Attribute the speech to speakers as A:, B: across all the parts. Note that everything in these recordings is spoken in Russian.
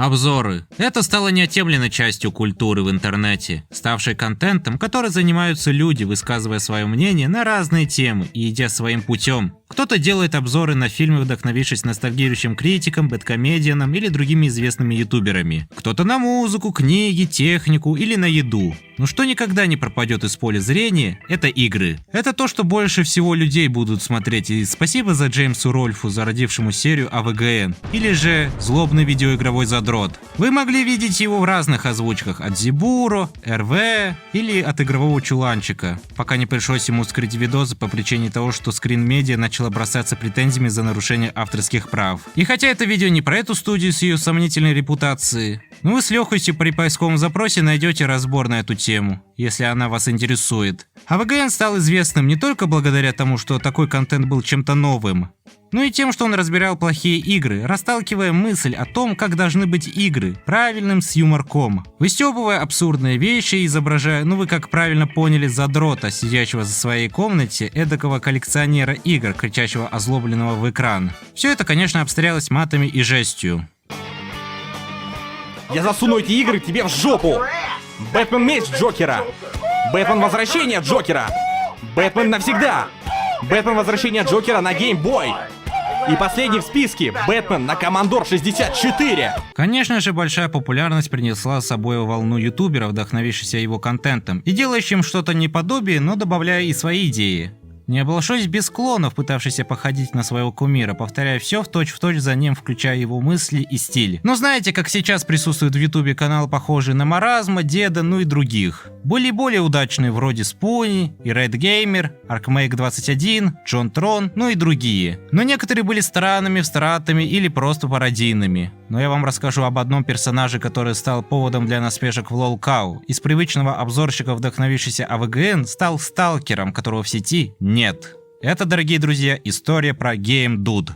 A: Обзоры. Это стало неотъемлемой частью культуры в интернете, ставшей контентом, которым занимаются люди, высказывая свое мнение на разные темы и идя своим путем. Кто-то делает обзоры на фильмы, вдохновившись ностальгирующим критиком, бэдкомедианом или другими известными ютуберами. Кто-то на музыку, книги, технику или на еду. Но что никогда не пропадет из поля зрения, это игры. Это то, что больше всего людей будут смотреть, и спасибо за Джеймсу Рольфу, зародившему серию АВГН, или же злобный видеоигровой задрот. Вы могли видеть его в разных озвучках, от Зибуро, РВ или от игрового чуланчика, пока не пришлось ему скрыть видосы по причине того, что Screen Media начала бросаться претензиями за нарушение авторских прав. И хотя это видео не про эту студию с ее сомнительной репутацией, но вы с легкостью при поисковом запросе найдете разбор на эту тему, если она вас интересует. АВГН стал известным не только благодаря тому, что такой контент был чем-то новым, но и тем, что он разбирал плохие игры, расталкивая мысль о том, как должны быть игры, правильным с юморком, выстебывая абсурдные вещи, изображая, ну вы как правильно поняли, задрота, сидящего за своей комнате, эдакого коллекционера игр, кричащего озлобленного в экран. Все это, конечно, обстрелялось матами и жестью.
B: Я засуну эти игры тебе в жопу! Бэтмен меч Джокера! Бэтмен возвращение Джокера! Бэтмен навсегда! Бэтмен возвращение Джокера на Game Boy! И последний в списке — Бэтмен на Commodore 64!
A: Конечно же, большая популярность принесла с собой волну ютуберов, вдохновившихся его контентом, и делающим что-то неподобие, но добавляя и свои идеи. Не обошлось без клонов, пытавшихся походить на своего кумира, повторяя все в точь за ним, включая его мысли и стиль. Но знаете, как сейчас присутствует в ютубе канал, похожий на Маразма, Деда, ну и других. Были более удачные вроде Спуни, и Red Gamer, Arcmake 21, Джон Трон, ну и другие. Но некоторые были странными, встратами или просто пародийными. Но я вам расскажу об одном персонаже, который стал поводом для насмешек в LOLcow. Из привычного обзорщика, вдохновившийся АВГН, стал сталкером, которого в сети нет. Это, дорогие друзья, история про Game Dude.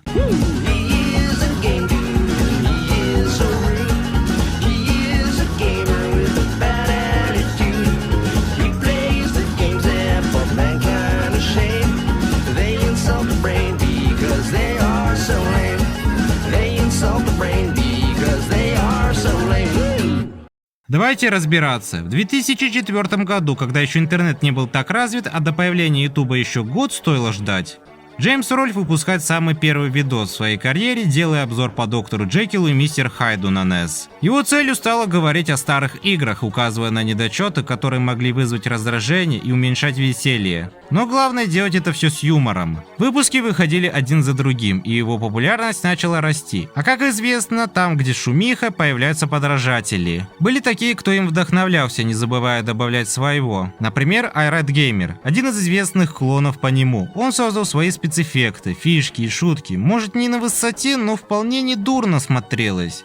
A: Давайте разбираться. В 2004 году, когда еще интернет не был так развит, а до появления ютуба еще год стоило ждать, Джеймс Рольф выпускает самый первый видос в своей карьере, делая обзор по доктору Джекилу и мистер Хайду на NES. Его целью стало говорить о старых играх, указывая на недочеты, которые могли вызвать раздражение и уменьшать веселье. Но главное делать это все с юмором. Выпуски выходили один за другим, и его популярность начала расти. А как известно, там, где шумиха, появляются подражатели. Были такие, кто им вдохновлялся, не забывая добавлять своего. Например, Red Gamer, один из известных клонов по нему. Он создал свои спецэффекты, фишки и шутки. Может, не на высоте, но вполне недурно смотрелось.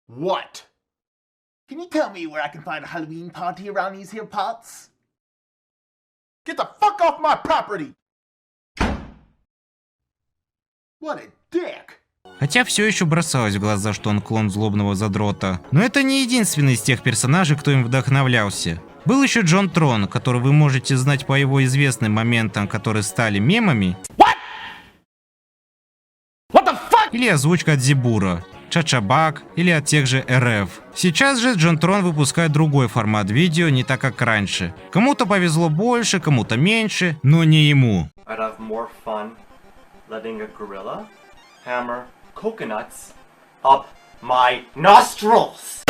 C: What? Can you tell me where I can find a Halloween party around these here parts? Get the fuck off my property! What a dick!
A: Хотя все еще бросалось в глаза, что он клон злобного задрота. Но это не единственный из тех персонажей, кто им вдохновлялся. Был еще Джон Трон, который вы можете знать по его известным моментам, которые стали мемами.
B: What the fuck?
A: Или озвучка от Зибуро, Чачабак или от тех же РФ. Сейчас же Джон Трон выпускает другой формат видео, не так как раньше. Кому-то повезло больше, кому-то меньше, но не ему.
D: I'd have more fun letting a gorilla hammer coconuts up my nostrils.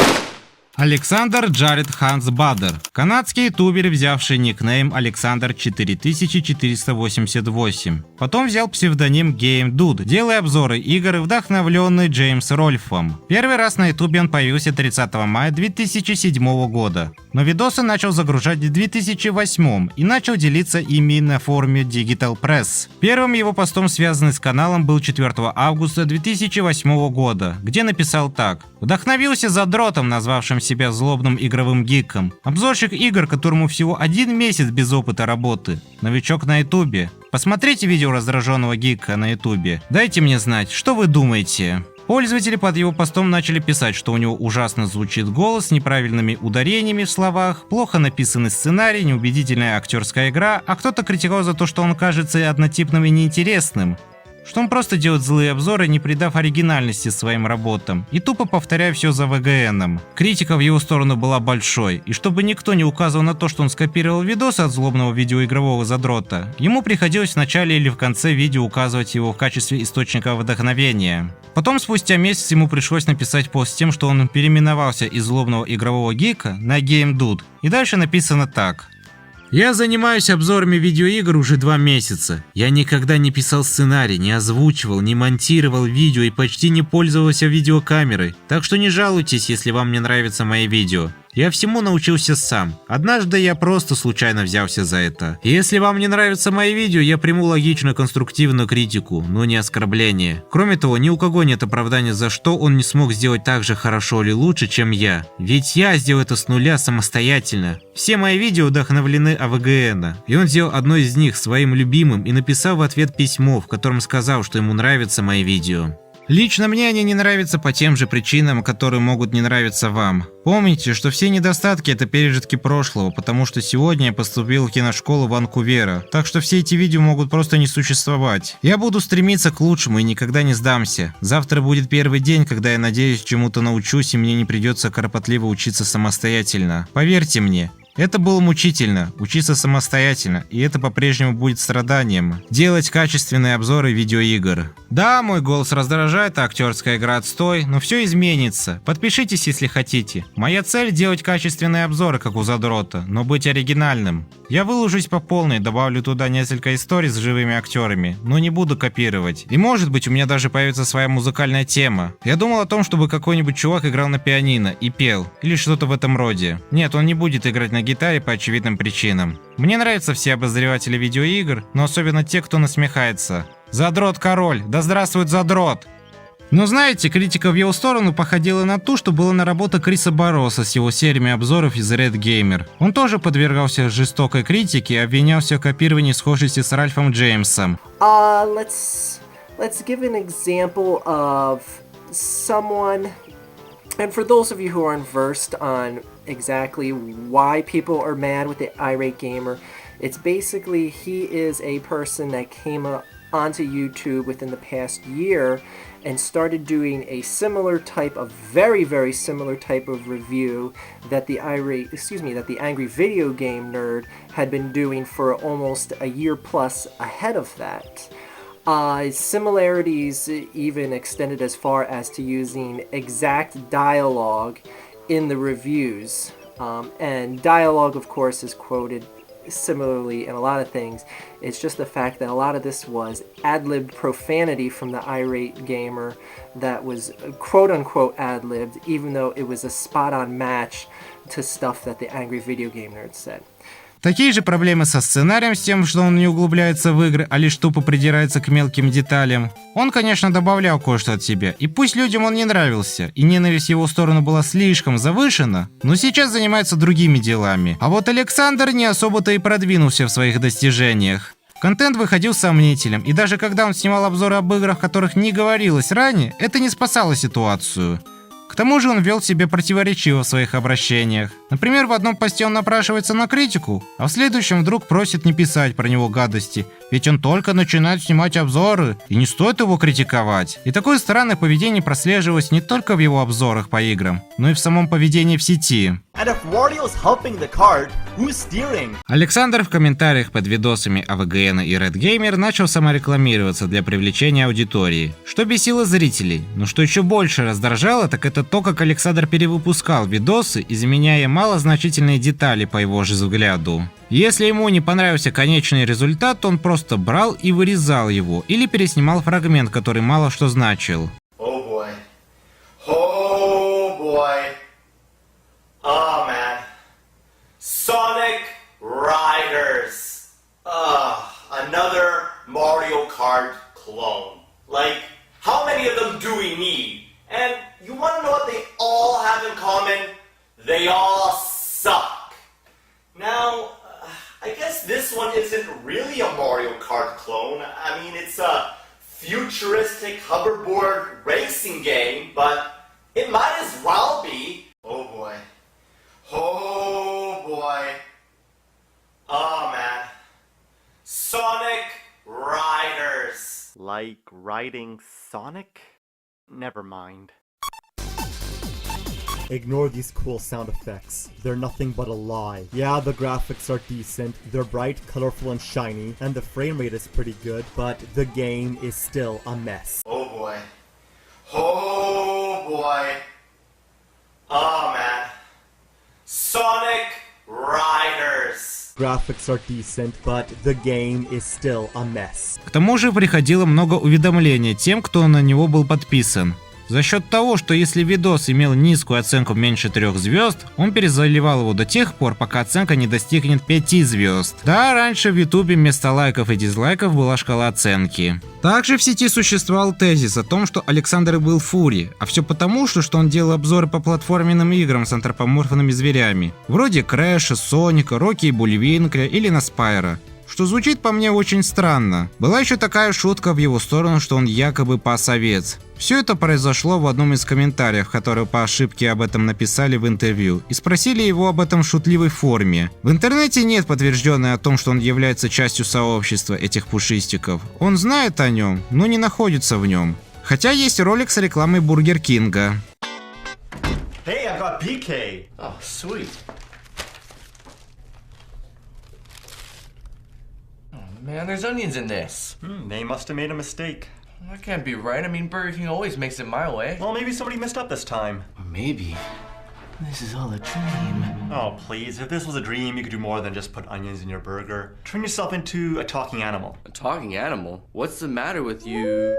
A: Александр Джаред Ханс Бадер, канадский ютубер, взявший никнейм Александр 4488. Потом взял псевдоним Game Dude, делая обзоры игр, вдохновленный Джеймс Рольфом. Первый раз на ютубе он появился 30 мая 2007 года, но видосы начал загружать в 2008 и начал делиться ими на форуме Digital Press. Первым его постом, связанный с каналом, был 4 августа 2008 года, где написал так: «Вдохновился задротом, назвавшим себя злобным игровым гиком. Обзорщик игр, которому всего 1 месяц без опыта работы. Новичок на ютубе. Посмотрите видео раздраженного гика на ютубе. Дайте мне знать, что вы думаете». Пользователи под его постом начали писать, что у него ужасно звучит голос с неправильными ударениями в словах, плохо написанный сценарий, неубедительная актерская игра, а кто-то критиковал за то, что он кажется однотипным и неинтересным. что он просто делает злые обзоры, не придав оригинальности своим работам, и тупо повторяя все за ВГНом. Критика в его сторону была большой, и чтобы никто не указывал на то, что он скопировал видос от злобного видеоигрового задрота, ему приходилось в начале или в конце видео указывать его в качестве источника вдохновения. Потом, спустя месяц, ему пришлось написать пост с тем, что он переименовался из злобного игрового гика на GameDude, и дальше написано так. Я занимаюсь обзорами видеоигр уже 2 месяца. Я никогда не писал сценарий, не озвучивал, не монтировал видео и почти не пользовался видеокамерой. Так что не жалуйтесь, если вам не нравятся мои видео. Я всему научился сам. Однажды я просто случайно взялся за это. И если вам не нравятся мои видео, я приму логичную конструктивную критику, но не оскорбление. Кроме того, ни у кого нет оправдания, за что он не смог сделать так же хорошо или лучше, чем я. Ведь я сделал это с нуля самостоятельно. Все мои видео вдохновлены АВГН, и он сделал одно из них своим любимым и написал в ответ письмо, в котором сказал, что ему нравятся мои видео. Лично мне они не нравятся по тем же причинам, которые могут не нравиться вам. Помните, что все недостатки — это пережитки прошлого, потому что сегодня я поступил в киношколу Ванкувера, так что все эти видео могут просто не существовать. Я буду стремиться к лучшему и никогда не сдамся. Завтра будет первый день, когда я надеюсь чему-то научусь и мне не придется кропотливо учиться самостоятельно. Поверьте мне. Это было мучительно, учиться самостоятельно, и это по-прежнему будет страданием. Делать качественные обзоры видеоигр. Да, мой голос раздражает, а актерская игра отстой, но все изменится. Подпишитесь, если хотите. Моя цель — делать качественные обзоры, как у Задрота, но быть оригинальным. Я выложусь по полной, добавлю туда несколько историй с живыми актерами, но не буду копировать. И может быть у меня даже появится своя музыкальная тема. Я думал о том, чтобы какой-нибудь чувак играл на пианино и пел, или что-то в этом роде. Нет, он не будет играть на гитаре по очевидным причинам. Мне нравятся все обозреватели видеоигр, но особенно те, кто насмехается. Задрот король, да здравствует задрот! Но знаете, критика в его сторону походила на ту, что была на работе Криса Бароса с его сериями обзоров из Red Gamer. Он тоже подвергался жестокой критике и обвинялся в копировании схожести с Ральфом Джеймсом.
E: Let's give an example of someone, and for those of you who aren't versed on exactly why people are mad with the irate gamer, it's basically he is a person that came onto YouTube within the past year and started doing a similar type of very similar type of review that the angry video game nerd had been doing for almost a year plus ahead of that. Similarities even extended as far as to using exact dialogue in the reviews, and dialogue of course is quoted similarly in a lot of things. It's just the fact that a lot of this was ad-libbed profanity from the irate gamer that was quote-unquote ad-libbed, even though it was a spot-on match to stuff that the angry video game nerd said.
A: Такие же проблемы со сценарием, с тем, что он не углубляется в игры, а лишь тупо придирается к мелким деталям. Он, конечно, добавлял кое-что от себя, и пусть людям он не нравился, и ненависть в его сторону была слишком завышена, но сейчас занимается другими делами. А вот Александр не особо-то и продвинулся в своих достижениях. Контент выходил сомнителен, и даже когда он снимал обзоры об играх, о которых не говорилось ранее, это не спасало ситуацию. К тому же он вел себя противоречиво в своих обращениях. Например, в одном посте он напрашивается на критику, а в следующем вдруг просит не писать про него гадости, ведь он только начинает снимать обзоры, и не стоит его критиковать. И такое странное поведение прослеживалось не только в его обзорах по играм, но и в самом поведении в сети. Александр в комментариях под видосами АВГН и Red Gamer начал саморекламироваться для привлечения аудитории, что бесило зрителей. Но что еще больше раздражало, так это то, как Александр перевыпускал видосы, изменяя малозначительные детали по его же взгляду. Если ему не понравился конечный результат, то он просто брал и вырезал его, или переснимал фрагмент, который мало что значил.
D: Oh man. Sonic Riders. Another Mario Kart clone. Like, how many of them do we need? And you want to know what they all have in common? They all suck. Now, I guess this one isn't really a Mario Kart clone. I mean, it's a futuristic hoverboard racing game, but it might as well be. Oh boy. Oh boy. Oh man. Sonic Riders. Like
F: fighting Sonic? Never mind.
G: Ignore these cool sound effects. They're nothing but a lie. Yeah, the graphics are decent, they're bright, colorful, and shiny, and the frame rate is pretty good, but the game is still a mess.
D: Oh boy. Oh boy. Oh man. Sonic Riders.
G: Graphics are decent, but the game is still a mess.
A: К тому же приходило много уведомлений тем, кто на него был подписан. За счет того, что если видос имел низкую оценку меньше 3 звезд, он перезаливал его до тех пор, пока оценка не достигнет 5 звезд. Да, раньше в ютубе вместо лайков и дизлайков была шкала оценки. Также в сети существовал тезис о том, что Александр был фури, а все потому, что он делал обзоры по платформенным играм с антропоморфными зверями, вроде Крэша, Соника, Рокки и Бульвинкля или Наспайра. Что звучит по мне очень странно. Была еще такая шутка в его сторону, что он якобы пасовец. Все это произошло в одном из комментариев, которые по ошибке об этом написали в интервью, и спросили его об этом в шутливой форме. В интернете нет подтвержденной о том, что он является частью сообщества этих пушистиков. Он знает о нем, но не находится в нем. Хотя есть ролик с рекламой Бургер Кинга.
F: Hey, I got PK!
D: Oh, sweet.
H: Man, there's onions in this.
F: They must have made a mistake.
H: That can't be right. I mean, Burger King always makes it my way.
F: Well, maybe somebody messed up this time.
H: Or maybe this is all a dream.
F: Oh, please. If this was a dream, you could do more than just put onions in your burger. Turn yourself into a talking animal.
H: A talking animal? What's the matter with you?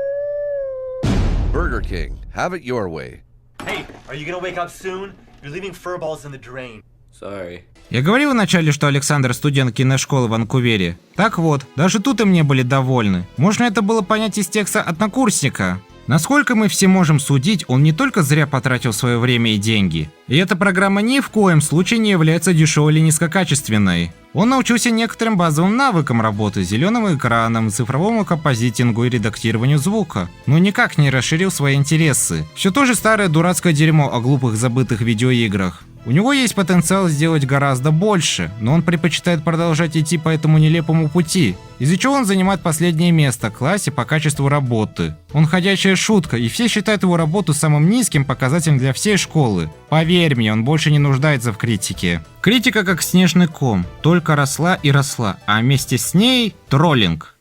I: Burger King, have it your way.
F: Hey, are you gonna wake up soon? You're leaving furballs in the drain.
H: Sorry.
A: Я говорил вначале, что Александр студент киношколы в Ванкувере. Так вот, даже тут им не были довольны. Можно это было понять из текста однокурсника. Насколько мы все можем судить, он не только зря потратил свое время и деньги. И эта программа ни в коем случае не является дешевой или низкокачественной. Он научился некоторым базовым навыкам работы с зеленым экраном, цифровому композитингу и редактированию звука, но никак не расширил свои интересы. Все то же старое дурацкое дерьмо о глупых забытых видеоиграх. У него есть потенциал сделать гораздо больше, но он предпочитает продолжать идти по этому нелепому пути, из-за чего он занимает последнее место в классе по качеству работы. Он ходячая шутка, и все считают его работу самым низким показателем для всей школы. Поверь мне, он больше не нуждается в критике. Критика как снежный ком, только росла и росла, а вместе с ней троллинг.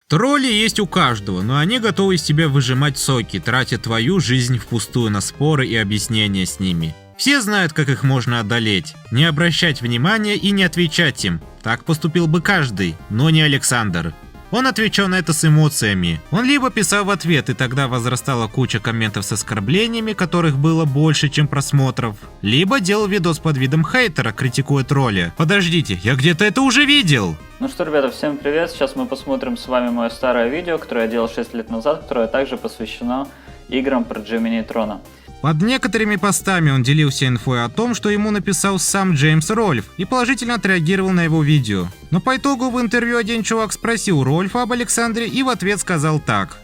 A: Тролли есть у каждого, но они готовы из тебя выжимать соки, тратя твою жизнь впустую на споры и объяснения с ними. Все знают, как их можно одолеть. Не обращать внимания и не отвечать им. Так поступил бы каждый, но не Александр. Он отвечал на это с эмоциями. Он либо писал в ответ, и тогда возрастала куча комментов с оскорблениями, которых было больше, чем просмотров. Либо делал видос под видом хейтера, критикуя тролля. Подождите, я где-то это уже видел!
J: Ну что, ребята, всем привет! Сейчас мы посмотрим с вами мое старое видео, которое я делал 6 лет назад, которое также посвящено играм про Джимми Нейтрона.
A: Под некоторыми постами он делился инфой о том, что ему написал сам Джеймс Рольф, и положительно отреагировал на его видео. Но по итогу в интервью один чувак спросил Рольфа об Александре и в ответ сказал так.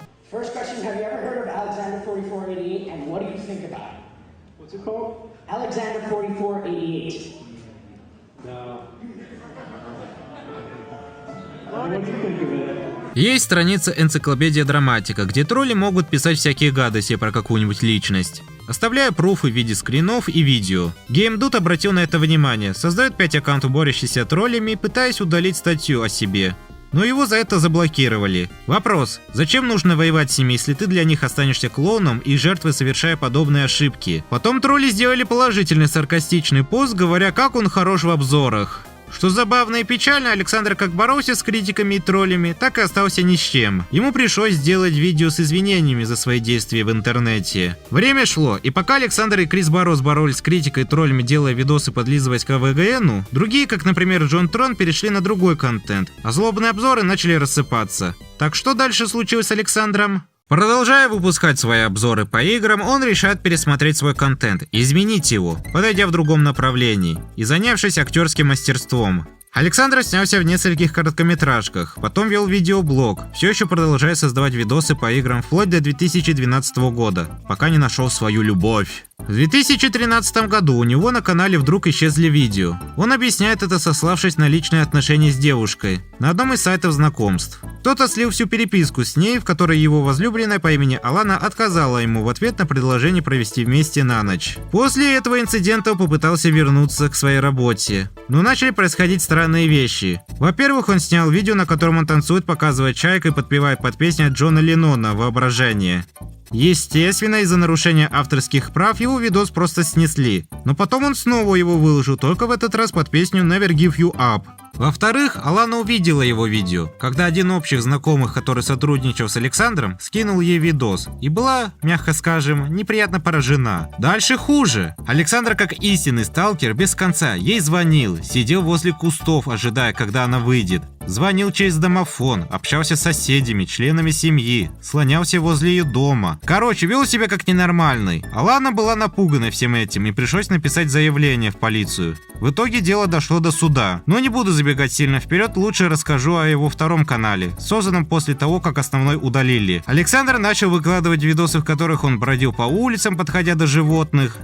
A: Есть страница энциклопедия Драматика, где тролли могут писать всякие гадости про какую-нибудь личность, оставляя пруфы в виде скринов и видео. GameDude обратил на это внимание, создает 5 аккаунтов, борющихся троллями, пытаясь удалить статью о себе. Но его за это заблокировали. Вопрос: зачем нужно воевать с ними, если ты для них останешься клоуном и жертвой, совершая подобные ошибки? Потом тролли сделали положительный саркастичный пост, говоря, как он хорош в обзорах. Что забавно и печально, Александр как боролся с критиками и троллями, так и остался ни с чем. Ему пришлось сделать видео с извинениями за свои действия в интернете. Время шло, и пока Александр и Крис Барос боролись с критикой и троллями, делая видосы подлизываясь к ВГНу, другие, как, например, Джон Трон, перешли на другой контент, а злобные обзоры начали рассыпаться. Так что дальше случилось с Александром? Продолжая выпускать свои обзоры по играм, он решает пересмотреть свой контент, изменить его, подойдя в другом направлении и занявшись актерским мастерством. Александр снялся в нескольких короткометражках, потом вел видеоблог, все еще продолжая создавать видосы по играм вплоть до 2012 года, пока не нашел свою любовь. В 2013 году у него на канале вдруг исчезли видео. Он объясняет это, сославшись на личные отношения с девушкой на одном из сайтов знакомств. Кто-то слил всю переписку с ней, в которой его возлюбленная по имени Алана отказала ему в ответ на предложение провести вместе на ночь. После этого инцидента он попытался вернуться к своей работе, но начали происходить странные вещи. Во-первых, он снял видео, на котором он танцует, показывая чайку и подпевает под песню от Джона Леннона «Воображение». Естественно, из-за нарушения авторских прав его видос просто снесли, но потом он снова его выложил, только в этот раз под песню Never Give You Up. Во-вторых, Алана увидела его видео, когда один общих знакомых, который сотрудничал с Александром, скинул ей видос и была, мягко скажем, неприятно поражена. Дальше хуже. Александр, как истинный сталкер, без конца ей звонил, сидел возле кустов, ожидая, когда она выйдет. Звонил через домофон, общался с соседями, членами семьи, слонялся возле ее дома. Короче, вел себя как ненормальный. Алана была напугана всем этим и пришлось написать заявление в полицию. В итоге дело дошло до суда. Но не буду забегать сильно вперед, лучше расскажу о его втором канале, созданном после того, как основной удалили. Александр начал выкладывать видосы, в которых он бродил по улицам, подходя до животных.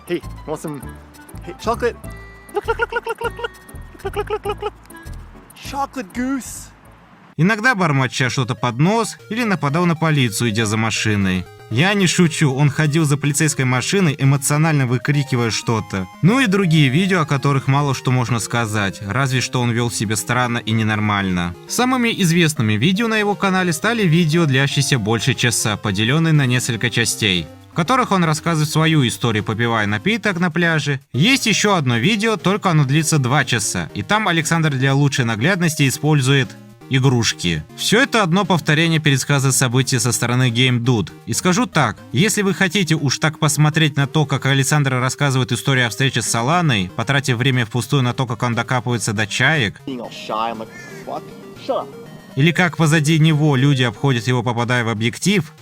C: Hey, want some chocolate? Chocolate goose.
A: Иногда бормоча что-то под нос или нападал на полицию, идя за машиной. Я не шучу, он ходил за полицейской машиной, эмоционально выкрикивая что-то. Ну и другие видео, о которых мало что можно сказать, разве что он вел себя странно и ненормально. Самыми известными видео на его канале стали видео, длящиеся больше часа, поделенные на несколько частей, в которых он рассказывает свою историю, попивая напиток на пляже. Есть еще одно видео, только оно длится 2 часа, и там Александр для лучшей наглядности использует игрушки. Все это одно повторение пересказа событий со стороны Game Dude. И скажу так, если вы хотите уж так посмотреть на то, как Александр рассказывает историю о встрече с Аланой, потратив время впустую на то, как он докапывается до чаек, или как позади него люди обходят его, попадая в объектив,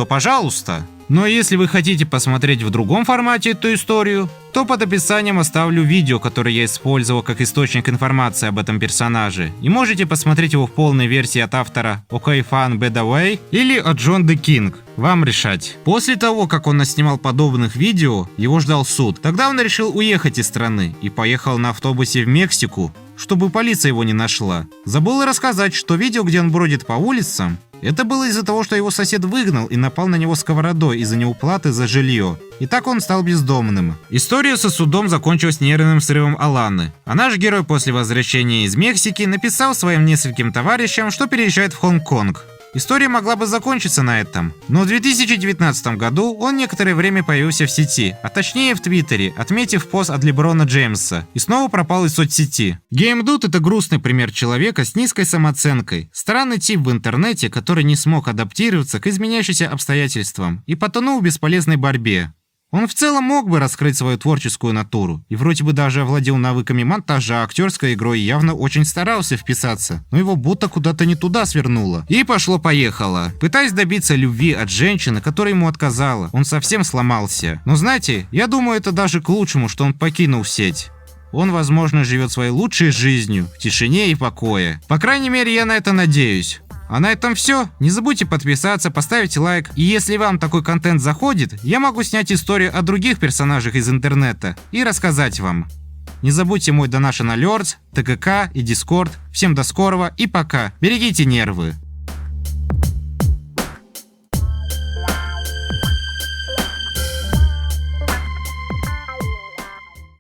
A: то пожалуйста. Но если вы хотите посмотреть в другом формате эту историю, то под описанием оставлю видео, которое я использовал как источник информации об этом персонаже, и можете посмотреть его в полной версии от автора OK Fun By The Way или от John the King. Вам решать. После того, как он наснимал подобных видео, его ждал суд. Тогда он решил уехать из страны и поехал на автобусе в Мексику, чтобы полиция его не нашла. Забыл рассказать, что видео, где он бродит по улицам, это было из-за того, что его сосед выгнал и напал на него сковородой из-за неуплаты за жилье. И так он стал бездомным. История со судом закончилась нервным срывом Аланы. А наш герой после возвращения из Мексики написал своим нескольким товарищам, что переезжает в Гонконг. История могла бы закончиться на этом, но в 2019 году он некоторое время появился в сети, а точнее в Твиттере, отметив пост от Леброна Джеймса, и снова пропал из соцсети. Game Dude — это грустный пример человека с низкой самооценкой, странный тип в интернете, который не смог адаптироваться к изменяющимся обстоятельствам и потонул в бесполезной борьбе. Он в целом мог бы раскрыть свою творческую натуру, и вроде бы даже овладел навыками монтажа, актерской игрой и явно очень старался вписаться, но его будто куда-то не туда свернуло. И пошло-поехало. Пытаясь добиться любви от женщины, которая ему отказала, он совсем сломался. Но знаете, я думаю, это даже к лучшему, что он покинул сеть. Он, возможно, живет своей лучшей жизнью, в тишине и покое. По крайней мере, я на это надеюсь. А на этом все. Не забудьте подписаться, поставить лайк. И если вам такой контент заходит, я могу снять историю о других персонажах из интернета и рассказать вам. Не забудьте мой Donation Alerts, ТКК и Discord. Всем до скорого и пока. Берегите нервы.